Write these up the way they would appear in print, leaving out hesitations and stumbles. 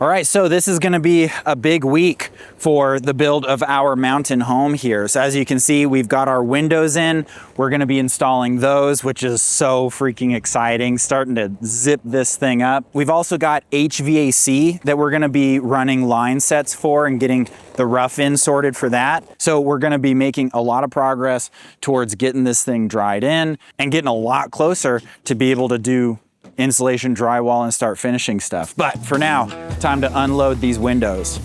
All right, so this is gonna be a big week for the build of our mountain home here. So as you can see, we've got our windows in. We're gonna be installing those, which is so freaking exciting, starting to zip this thing up. We've also got HVAC that we're gonna be running line sets for and getting the rough in sorted for that. So we're gonna be making a lot of progress towards getting this thing dried in and getting a lot closer to be able to do insulation, drywall, and start finishing stuff. But for now, time to unload these windows.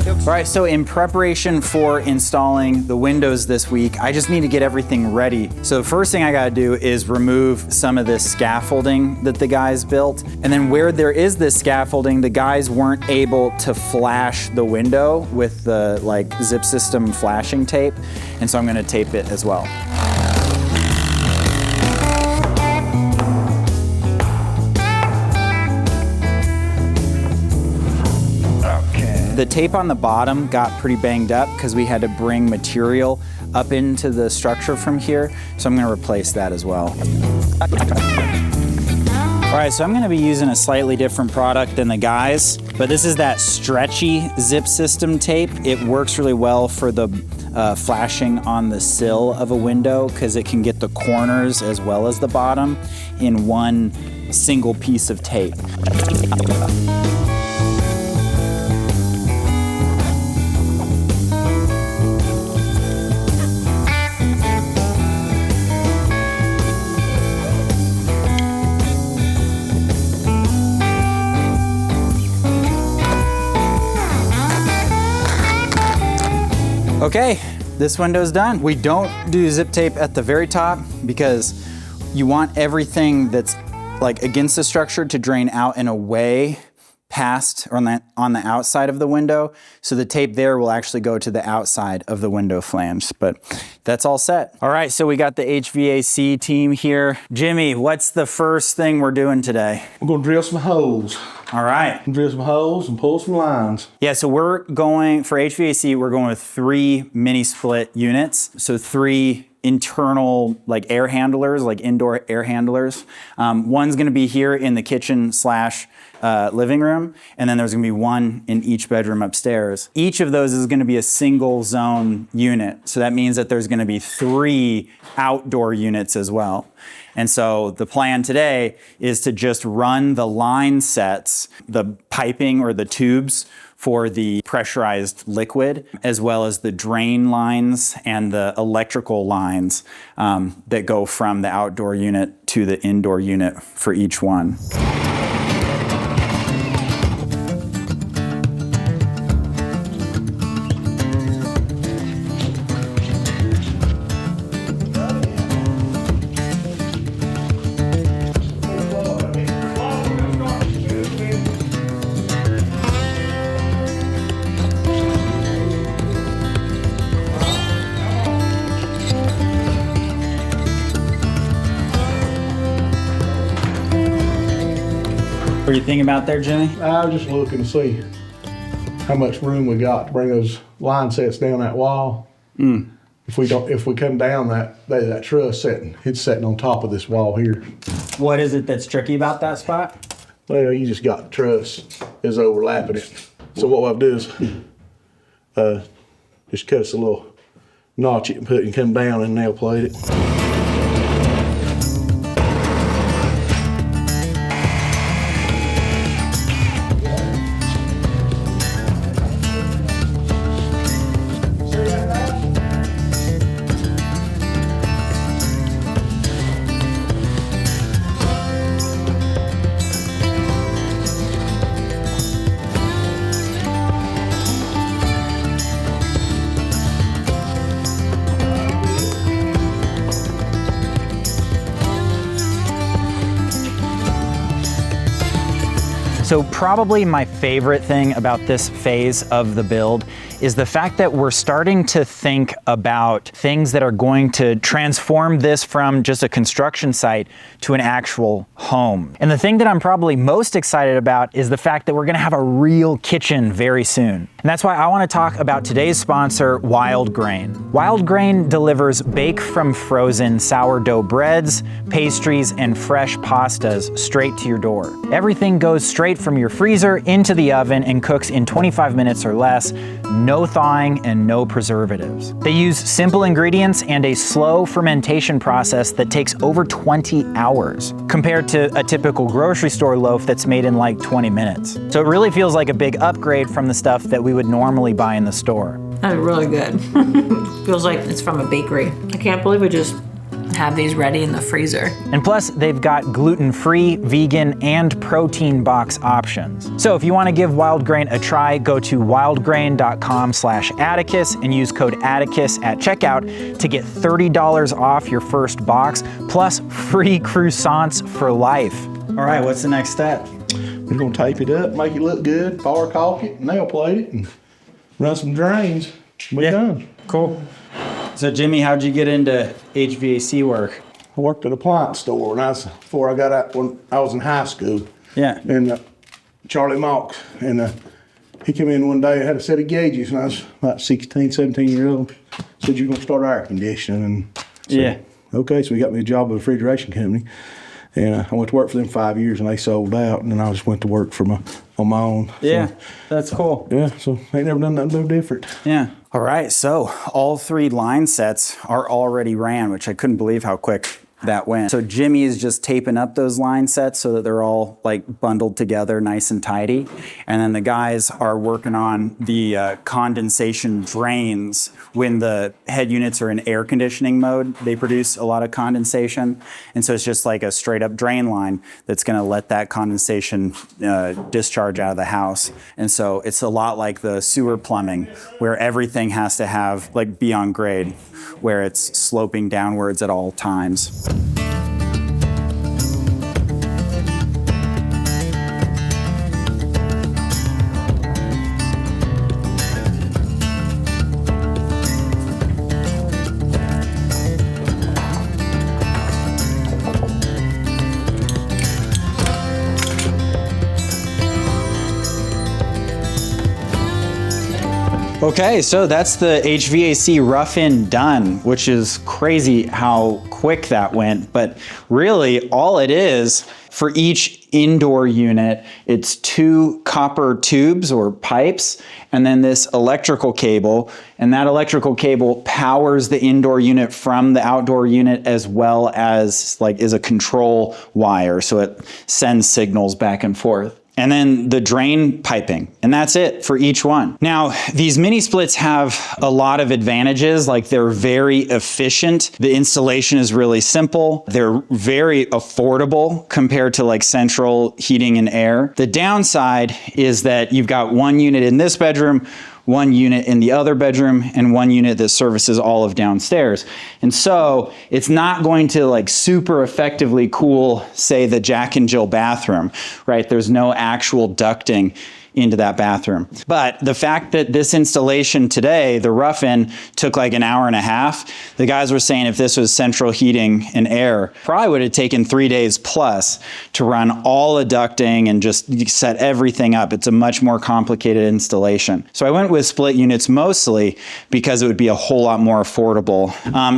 All right, so in preparation for installing the windows this week, I just need to get everything ready. So the first thing I gotta do is remove some of this scaffolding that the guys built. And then where there is this scaffolding, the guys weren't able to flash the window with the zip system flashing tape. And so I'm gonna tape it as well. The tape on the bottom got pretty banged up because we had to bring material up into the structure from here. So I'm gonna replace that as well. All right, so I'm gonna be using a slightly different product than the guys, but this is that stretchy zip system tape. It works really well for the flashing on the sill of a window because it can get the corners as well as the bottom in one single piece of tape. Okay, this window's done. We don't do zip tape at the very top because you want everything that's against the structure to drain out and away past or on the outside of the window. So the tape there will actually go to the outside of the window flange, but that's all set. All right, so we got the HVAC team here. Jimmy, what's the first thing we're doing today? We're gonna drill some holes. All right. Drill some holes and pull some lines. Yeah, so we're going, for HVAC, we're going with 3 mini split units. So 3 internal air handlers, indoor air handlers. One's gonna be here in the kitchen / living room, and then there's gonna be 1 in each bedroom upstairs. Each of those is gonna be a single zone unit. So that means that there's gonna be 3 outdoor units as well. And so the plan today is to just run the line sets, the piping or the tubes for the pressurized liquid, as well as the drain lines and the electrical lines that go from the outdoor unit to the indoor unit for each one. What are you thinking about there, Jimmy? I was just looking to see how much room we got to bring those line sets down that wall. If we come down that truss it's sitting on top of this wall here. What is it that's tricky about that spot? Well, you just got the truss is overlapping it. So what I'll do is just cut us a little notch it and put it and come down and nail plate it. So probably my favorite thing about this phase of the build is the fact that we're starting to think about things that are going to transform this from just a construction site to an actual home. And the thing that I'm probably most excited about is the fact that we're gonna have a real kitchen very soon. And that's why I wanna talk about today's sponsor, Wild Grain. Wild Grain delivers bake from frozen sourdough breads, pastries, and fresh pastas straight to your door. Everything goes straight from your freezer into the oven and cooks in 25 minutes or less. No thawing and no preservatives. They use simple ingredients and a slow fermentation process that takes over 20 hours, compared to a typical grocery store loaf that's made in like 20 minutes. So it really feels like a big upgrade from the stuff that we would normally buy in the store. That's really good. Feels like it's from a bakery. I can't believe we just have these ready in the freezer. And plus, they've got gluten-free, vegan, and protein box options. So if you want to give Wild Grain a try, go to wildgrain.com/Atticus and use code Atticus at checkout to get $30 off your first box, plus free croissants for life. All right, what's the next step? We're gonna tape it up, make it look good, bar caulk it, nail plate it, and run some drains. We're done. Cool. So Jimmy, how'd you get into HVAC work? I worked at an appliance store before I got out when I was in high school. Yeah. And Charlie Mock, and he came in one day and had a set of gauges, and I was about 16, 17 years old. Said, you're gonna start air conditioning. And so, Yeah. Okay, so he got me a job at a refrigeration company. And I went to work for them 5 years, and they sold out, and then I just went to work for on my own. Yeah, so, that's cool. yeah, so I ain't never done nothing no different. Yeah. All right, so all 3 line sets are already ran, which I couldn't believe how quick that went. So Jimmy is just taping up those line sets so that they're all like bundled together nice and tidy. And then the guys are working on the condensation drains. When the head units are in air conditioning mode, they produce a lot of condensation. And so it's just like a straight up drain line that's gonna let that condensation discharge out of the house. And so it's a lot like the sewer plumbing, where everything has to have be on grade, where it's sloping downwards at all times. Okay, so that's the HVAC rough-in done, which is crazy how quick that went. But really, all it is, for each indoor unit, it's 2 copper tubes or pipes, and then this electrical cable. And that electrical cable powers the indoor unit from the outdoor unit, as well as is a control wire. So it sends signals back and forth. And then the drain piping, and that's it for each one. Now, these mini splits have a lot of advantages, they're very efficient. The installation is really simple. They're very affordable compared to central heating and air. The downside is that you've got 1 unit in this bedroom, 1 unit in the other bedroom, and 1 unit that services all of downstairs. And so it's not going to super effectively cool, say, the Jack and Jill bathroom, right? There's no actual ducting into that bathroom. But the fact that this installation today, the rough-in, took an hour and a half, the guys were saying if this was central heating and air, probably would have taken 3 days plus to run all the ducting and just set everything up. It's a much more complicated installation. So I went with split units mostly because it would be a whole lot more affordable.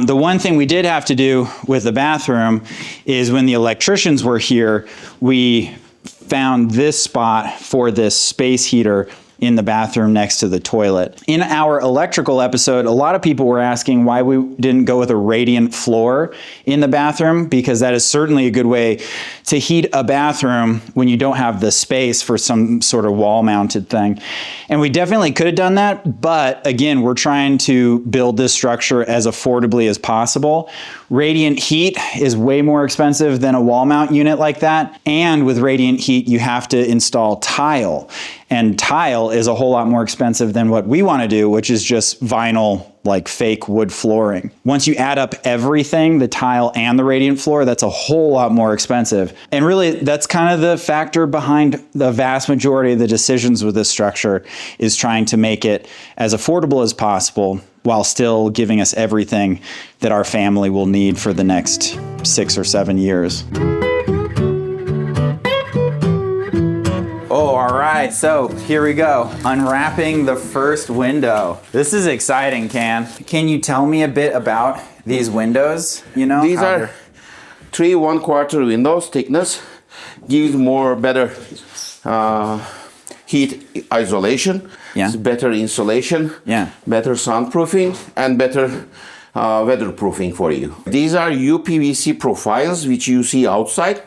The one thing we did have to do with the bathroom is when the electricians were here, we found this spot for this space heater in the bathroom next to the toilet. In our electrical episode, a lot of people were asking why we didn't go with a radiant floor in the bathroom, because that is certainly a good way to heat a bathroom when you don't have the space for some sort of wall-mounted thing. And we definitely could have done that, but again, we're trying to build this structure as affordably as possible. Radiant heat is way more expensive than a wall mount unit like that. And with radiant heat, you have to install tile. And tile is a whole lot more expensive than what we want to do, which is just vinyl, like fake wood flooring. Once you add up everything, the tile and the radiant floor, that's a whole lot more expensive. And really, that's kind of the factor behind the vast majority of the decisions with this structure, is trying to make it as affordable as possible while still giving us everything that our family will need for the next 6 or 7 years. Oh, all right, so here we go. Unwrapping the first window. This is exciting, Can. Can you tell me a bit about these windows? You know, these are 3 1/4 windows thickness, gives better heat isolation, Yeah. better insulation, Yeah. better soundproofing, and better weatherproofing for you. These are UPVC profiles which you see outside,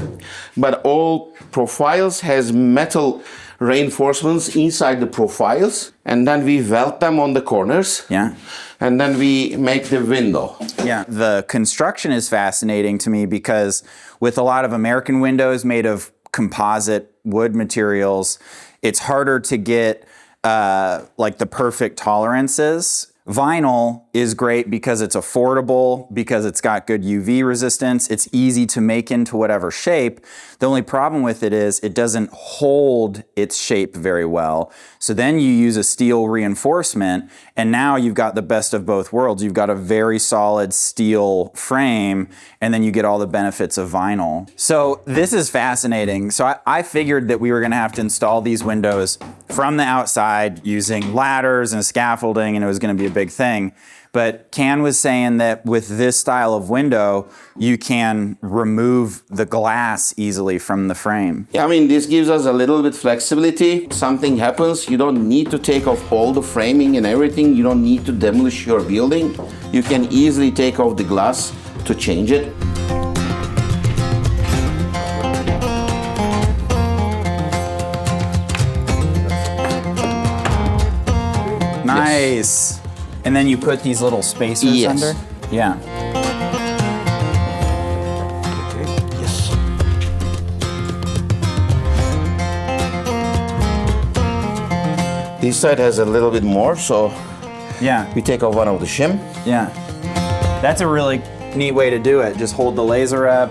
but all profiles has metal reinforcements inside the profiles, and then we weld them on the corners. Yeah. And then we make the window. Yeah, the construction is fascinating to me because with a lot of American windows made of composite wood materials, it's harder to get like the perfect tolerances. Vinyl is great because it's affordable, because it's got good UV resistance, it's easy to make into whatever shape. The only problem with it is it doesn't hold its shape very well. So then you use a steel reinforcement, and now you've got the best of both worlds. You've got a very solid steel frame, and then you get all the benefits of vinyl. So this is fascinating. So I figured that we were gonna have to install these windows from the outside using ladders and scaffolding, and it was gonna be a big thing. But Can was saying that with this style of window, you can remove the glass easily from the frame. Yeah, I mean, this gives us a little bit flexibility. Something happens, you don't need to take off all the framing and everything. You don't need to demolish your building. You can easily take off the glass to change it. Nice. And then you put these little spacers Yes. under? Yeah. Yes. This side has a little bit more, so Yeah. we take off one of the shim. Yeah. That's a really neat way to do it. Just hold the laser up,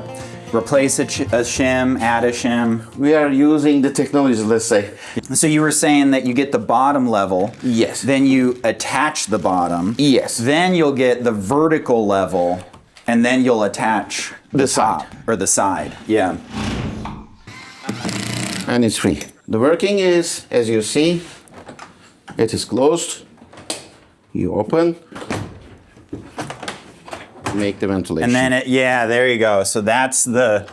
replace a shim, add a shim. We are using the technology, let's say. So you were saying that you get the bottom level. Yes. Then you attach the bottom. Yes. Then you'll get the vertical level, and then you'll attach the top side. or the side. Yeah. And it's free. The working is, as you see, it is closed. You open, make the ventilation. And then yeah, there you go. So that's the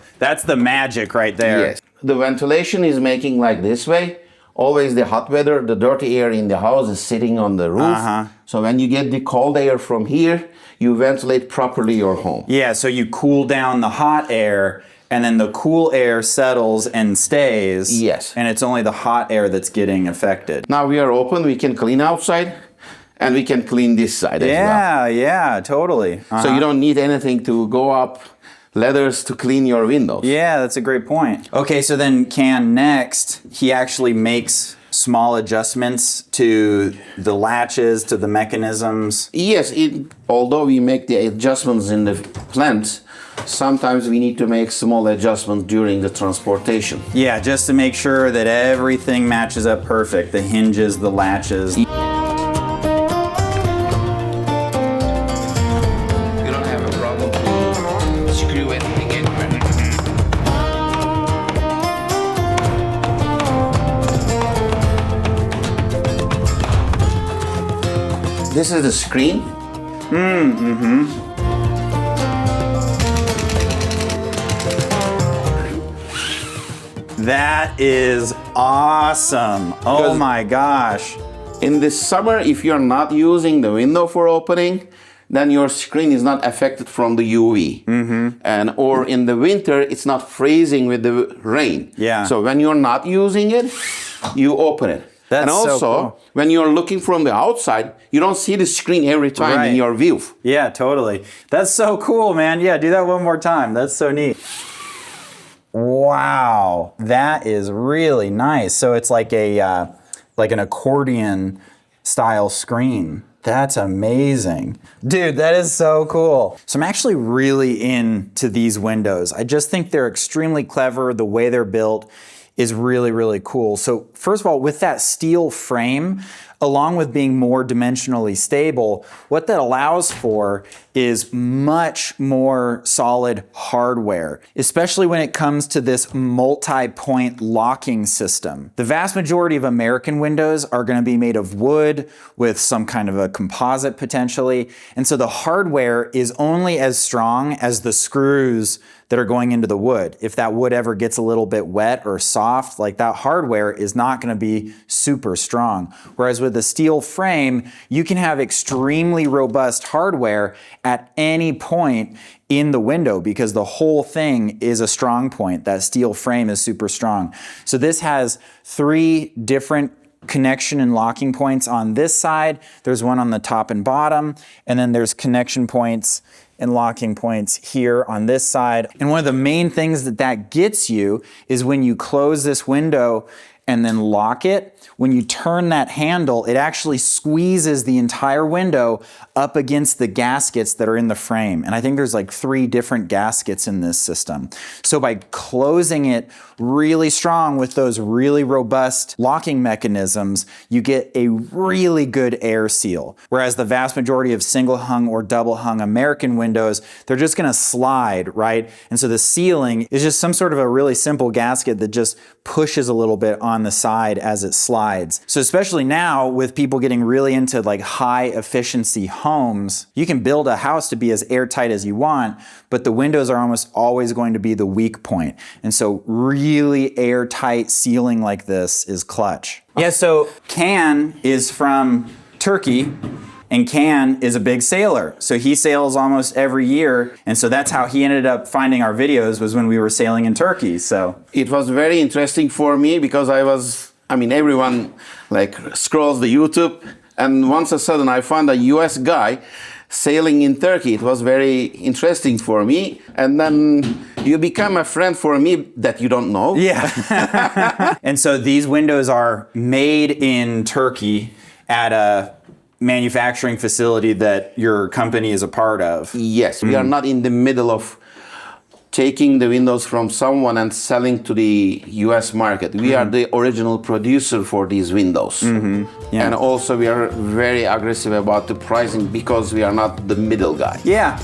magic right there. Yes. The ventilation is making like this way. Always the hot weather, the dirty air in the house is sitting on the roof. So when you get the cold air from here, you ventilate properly your home. Yeah, so you cool down the hot air, and then the cool air settles and stays. Yes. And it's only the hot air that's getting affected. Now we are open, we can clean outside, and we can clean this side as well. Yeah, totally. So you don't need anything to go up ladders to clean your windows. Yeah, that's a great point. Okay, so then Can next, he actually makes small adjustments to the latches, to the mechanisms. Yes, although we make the adjustments in the plant, sometimes we need to make small adjustments during the transportation. Yeah, just to make sure that everything matches up perfect. The hinges, the latches. You don't have a problem to screw anything anywhere. This is the screen. That is awesome. Oh Because- my gosh. In the summer, if you're not using the window for opening, then your screen is not affected from the UV. And or in the winter, it's not freezing with the rain. Yeah. So when you're not using it, you open it. That's and so also, cool. when you're looking from the outside, you don't see the screen every time Right. in your view. Yeah, totally. That's so cool, man. Yeah, do that one more time. That's so neat. Wow, that is really nice. So it's like a like an accordion style screen. That's amazing. Dude, that is so cool. So I'm actually really into these windows. I just think they're extremely clever. The way they're built is really, really cool. So first of all, with that steel frame, along with being more dimensionally stable, what that allows for is much more solid hardware, especially when it comes to this multi-point locking system. The vast majority of American windows are gonna be made of wood with some kind of a composite potentially, and so the hardware is only as strong as the screws that are going into the wood. If that wood ever gets a little bit wet or soft, like that hardware is not gonna be super strong. Whereas with a steel frame, you can have extremely robust hardware at any point in the window because the whole thing is a strong point. That steel frame is super strong. So this has 3 different connection and locking points on this side. There's one on the top and bottom, and then there's connection points and locking points here on this side. And one of the main things that gets you is when you close this window and then lock it, when you turn that handle, it actually squeezes the entire window up against the gaskets that are in the frame. And I think there's like 3 different gaskets in this system. So by closing it really strong with those really robust locking mechanisms, you get a really good air seal. Whereas the vast majority of single hung or double hung American windows, they're just gonna slide, right? And so the sealing is just some sort of a really simple gasket that just pushes a little bit on the side as it slides. So especially now with people getting really into like high efficiency homes, you can build a house to be as airtight as you want, but the windows are almost always going to be the weak point. And so really airtight sealing like this is clutch. Yeah, so Can is from Turkey, and Can is a big sailor. So he sails almost every year. And so that's how he ended up finding our videos, was when we were sailing in Turkey. So It was very interesting for me because everyone like scrolls the YouTube, and once a sudden I found a US guy sailing in Turkey. It was very interesting for me. And then you become a friend for me that you don't know. yeah. And so these windows are made in Turkey at a manufacturing facility that your company is a part of. Yes, we are not in the middle of taking the windows from someone and selling to the US market. We are the original producer for these windows. Yeah. And also we are very aggressive about the pricing because we are not the middle guy. Yeah.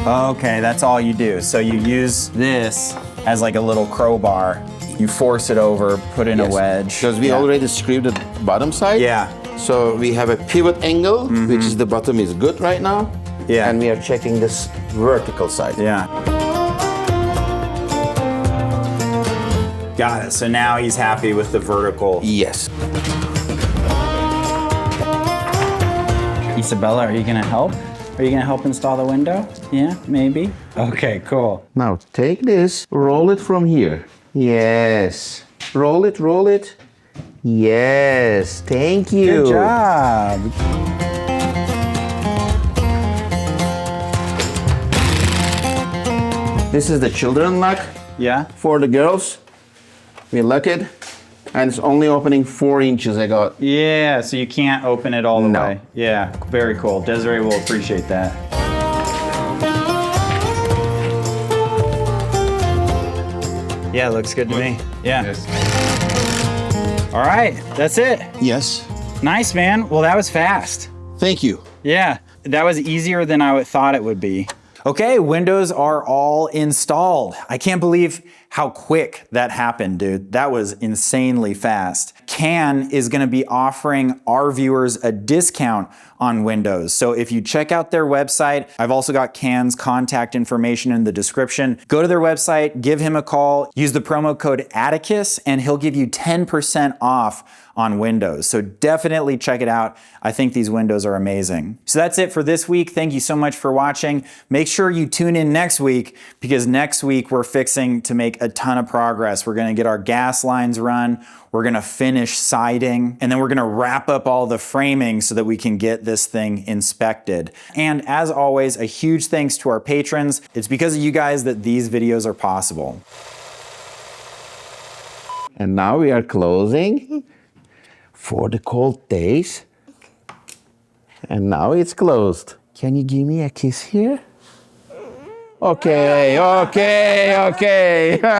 Okay, that's all you do. So you use this as like a little crowbar. You force it over, put in a wedge. Because we already screwed the bottom side. Yeah. So we have a pivot angle, which is the bottom is good right now. Yeah. And we are checking this vertical side. Yeah. Got it. So now he's happy with the vertical. Yes. Isabella, are you gonna help? Are you gonna help install the window? Yeah, maybe. Okay, cool. Now take this, roll it from here. Yes. Roll it, roll it. Yes. Thank you. Good job. This is the children lock Yeah. for the girls. We lock it, and it's only opening 4 inches. I got. Yeah, so you can't open it all the No. way. Yeah, very cool. Desiree will appreciate that. Yeah, looks good to me. Yeah. Yes. All right, that's it. Yes. Nice, man. Well, that was fast. Thank you. Yeah, that was easier than I thought it would be. Okay, windows are all installed. I can't believe how quick that happened, dude. That was insanely fast. Can is gonna be offering our viewers a discount on windows. So if you check out their website, I've also got Can's contact information in the description. Go to their website, give him a call, use the promo code Atticus, and he'll give you 10% off on windows. So definitely check it out. I think these windows are amazing. So that's it for this week. Thank you so much for watching. Make sure you tune in next week, because next week we're fixing to make a ton of progress. We're gonna get our gas lines run, we're gonna finish siding, and then we're gonna wrap up all the framing so that we can get this thing inspected. And as always, a huge thanks to our patrons. It's because of you guys that these videos are possible. And now we are closing for the cold days. And now it's closed. Can you give me a kiss here? Okay, okay, okay.